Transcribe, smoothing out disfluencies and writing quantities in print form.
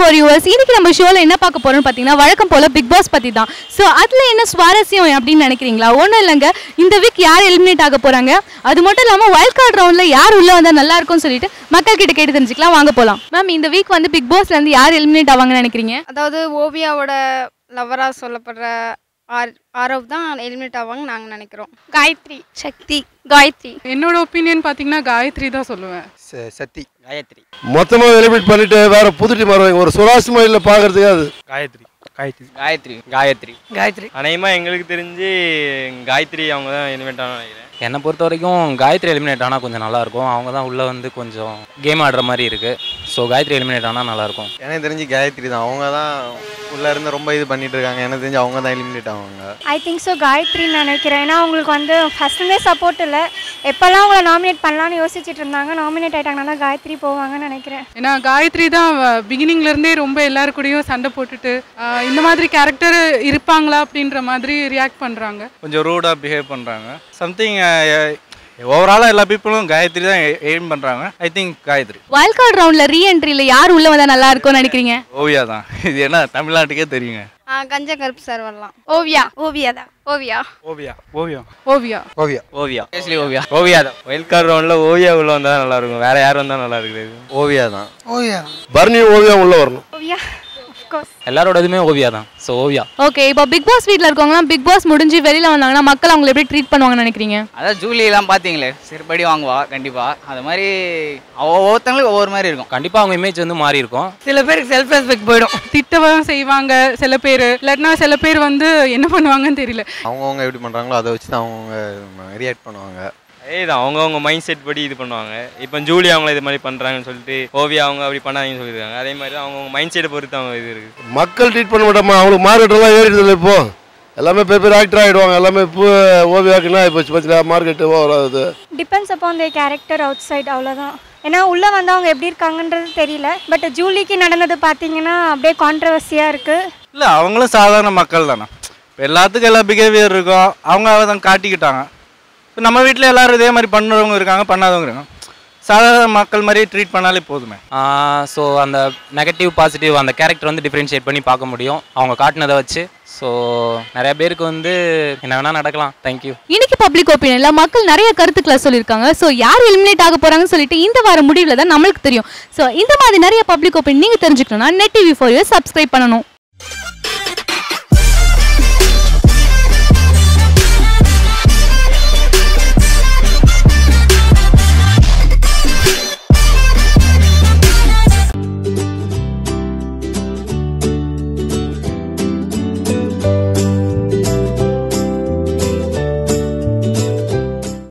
For viewers. இன்னைக்கு நம்ம ஷோல என்ன பார்க்க போறோம்னு பார்த்தீங்கன்னா வழக்கம் போல பிக் பாஸ் பத்தி தான். ஸோ அதில் என்ன சுவாரஸ்யம் அப்படின்னு நினைக்கிறீங்களா? ஒன்றும் இல்லைங்க, இந்த வீக் யார் எலிமினேட் ஆக போறாங்க, அது மட்டும் இல்லாமல் வைல்ட் கார்டு ரவுண்டில் யார் உள்ள வந்தால் நல்லா இருக்கும்னு சொல்லிட்டு மக்கள் கிட்ட கேட்டு தெரிஞ்சுக்கலாம். வாங்க போகலாம். மேம், இந்த வீக் வந்து பிக் பாஸ்ல இருந்து யார் எலிமினேட் ஆவாங்கன்னு நினைக்கிறீங்க? அதாவது ஓவியாவோட லவராக சொல்லப்படுற ஆரவ் தான் எலிமினேட் ஆவாங்க நாங்கள் நினைக்கிறோம். காயத்ரி, சக்தி, காயத்ரி. என்னோட ஒப்பீனியன் பார்த்தீங்கன்னா காயத்ரி தான் சொல்லுவேன். சக்தி, காயத்ரி. மொத்தமாக எலிமினேட் பண்ணிட்டு வேற புது டீம் வருவாங்க. ஒரு சுராசிமையில் பார்க்கறதுக்கு அது காயத்ரி, காயத்ரி, காயத்ரி, காயத்ரி, காயத்ரி. அநேகமாக எங்களுக்கு தெரிஞ்சு காயத்ரி அவங்க தான் எலிமினேட் ஆகணும்னு நினைக்கிறேன். என்னை பொறுத்த வரைக்கும் காயத்ரி எலிமினேட் ஆனால் கொஞ்சம் நல்லாயிருக்கும். அவங்க தான் உள்ளே வந்து கொஞ்சம் கேம் ஆடுற மாதிரி இருக்குது. ஸோ காயத்ரி எலிமினேட் ஆனால் நல்லாயிருக்கும். எனக்கு தெரிஞ்சு காயத்ரி தான். அவங்க தான் உள்ளே இருந்து ரொம்ப இது பண்ணிட்டு இருக்காங்க. எனக்கு தெரிஞ்சு அவங்க தான் எலிமினேட் ஆவாங்க. ஐ திங்க் ஸோ காயத்ரின்னு நினைக்கிறேன். ஏன்னா அவங்களுக்கு வந்து ஃபஸ்ட்டுமே சப்போர்ட் இல்லை. எப்போல்லாம் அவங்கள நாமினேட் பண்ணலான்னு யோசிச்சுட்டு இருந்தாங்க. நாமினேட் ஆகிட்டாங்கன்னா தான் காயத்ரி போவாங்கன்னு நினைக்கிறேன். ஏன்னா காயத்ரி தான் பிகினிங்லேருந்தே ரொம்ப எல்லாரு கூடயும் சண்டை போட்டுட்டு இந்த மாதிரி கேரக்டர் இருப்பாங்களா அப்படின்ற மாதிரி ரியாக்ட் பண்ணுறாங்க. கொஞ்சம் ரூடாக பிஹேவ் பண்ணுறாங்க. சம்திங் ஓவராலாக எல்லா பீப்புளும் காயத்ரி தான் எய்ம் பண்ணுறாங்க. I think Gayathri. Wild card ரவுண்டில் ரீஎன்ட்ரியில் யார் உள்ள வந்தால் நல்லா இருக்கும்னு நினைக்கிறீங்க? ஓவியா தான். இது என்ன தமிழ்நாட்டுக்கே தெரியுங்க. கஞ்சா கருப்பு சார் வரலாம். ஓவியா, ஓவியா தான். ஓவியா, ஓவியா, ஓவியா, ஓவியா, ஓவியா, ஓவியா, ஓவியா, ஓவியா தான். வைல்ட் கார்டு ரவுண்டில் ஓவியா உள்ள வந்தால் நல்லா இருக்கும். வேற யார் வந்தால் நல்லா இருக்குது? ஓவியா தான். ஓவியா, பர்னி ஓவியா உள்ள வரணும். ஓவியா. எல்லாரோட இதுவுமே ஓவியா தான். ஸோ ஓவியா. ஓகே, இப்போ பிக் பாஸ் வீட்டில் இருக்கவங்களாம் பிக் பாஸ் முடிஞ்சு வெளியில் வந்தாங்கன்னா மக்கள் அவங்களை எப்படி ட்ரீட் பண்ணுவாங்கன்னு நினைக்கிறீங்க? அதான் ஜூலியெல்லாம் பார்த்தீங்களே, சிறுபடி வாங்குவா கண்டிப்பாக. அது மாதிரி ஒவ்வொருத்தவங்களுக்கு ஒவ்வொரு மாதிரி இருக்கும். கண்டிப்பாக அவங்க இமேஜ் வந்து மாறி இருக்கும். சில பேருக்கு செல்ஃப் ரெஸ்பெக்ட் போயிடும். திட்டவும் செய்வாங்க சில பேர், இல்லாட்டினா சில பேர் வந்து என்ன பண்ணுவாங்கன்னு தெரியல. அவங்கவுங்க எப்படி பண்ணுறாங்களோ அதை வச்சு தான் அவங்கவுங்க ரியாக்ட் பண்ணுவாங்க. தான் அவங்கவுங்க மைண்ட் செட் படி இது பண்ணுவாங்க. இப்போ ஜூலி அவங்கள இது மாதிரி பண்ணுறாங்கன்னு சொல்லிட்டு ஓவியா அவங்க அப்படி பண்ணாங்கன்னு சொல்லியிருக்காங்க. அதே மாதிரி தான் அவங்கவுங்க மைண்ட் செட்டை பொறுத்து அவங்க இது இருக்குது. மக்கள் ட்ரீட் பண்ண மாட்டோமா, அவங்களுக்கு மார்க்கெட்டெல்லாம் ஏறிடுதில்ல. இப்போ எல்லாமே பேர் ஆக்டர் ஆகிடுவாங்க. எல்லாமே இப்போ ஓவியாக்குன்னா இப்போ பார்த்தீங்கன்னா மார்க்கெட்டு வராது. Depends upon the character outside, அவ்வளோதான். ஏன்னா உள்ளே வந்து அவங்க எப்படி இருக்காங்கன்றது தெரியல. பட் ஜூலிக்கு நடந்தது பார்த்தீங்கன்னா அப்படியே கான்ட்ரவர்சியாக இருக்குது. இல்லை, அவங்களும் சாதாரண மக்கள் தானே. இப்போ எல்லாத்துக்கும் எல்லா பிஹேவியர் இருக்கும். அவங்க தான் காட்டிக்கிட்டாங்க. இப்போ நம்ம வீட்டில் எல்லோரும் இதே மாதிரி பண்ணுறவங்க இருக்காங்க, பண்ணாதவங்க இருக்காங்க. சாதாரண மக்கள் மாதிரி ட்ரீட் பண்ணாலே போதுமே. ஸோ அந்த நெகட்டிவ் பாசிட்டிவ் அந்த கேரக்டர் வந்து டிஃப்ரென்ஷியேட் பண்ணி பார்க்க முடியும் அவங்க காட்டினதை வச்சு. ஸோ நிறைய பேருக்கு வந்து என்ன வேணால் நடக்கலாம். தேங்க்யூ. இன்னைக்கு பப்ளிக் ஒப்பீனியன்ல மக்கள் நிறைய கருத்துக்களை சொல்லியிருக்காங்க. ஸோ யார் எலிமினேட் ஆக போறாங்கன்னு சொல்லிட்டு இந்த வார முடிவில் தான் நம்மளுக்கு தெரியும். ஸோ இந்த மாதிரி நிறைய பப்ளிக் ஒப்பீனியன் நீங்கள் தெரிஞ்சுக்கணும்னா நெட் டிவி4 சப்ஸ்கிரைப் பண்ணணும்.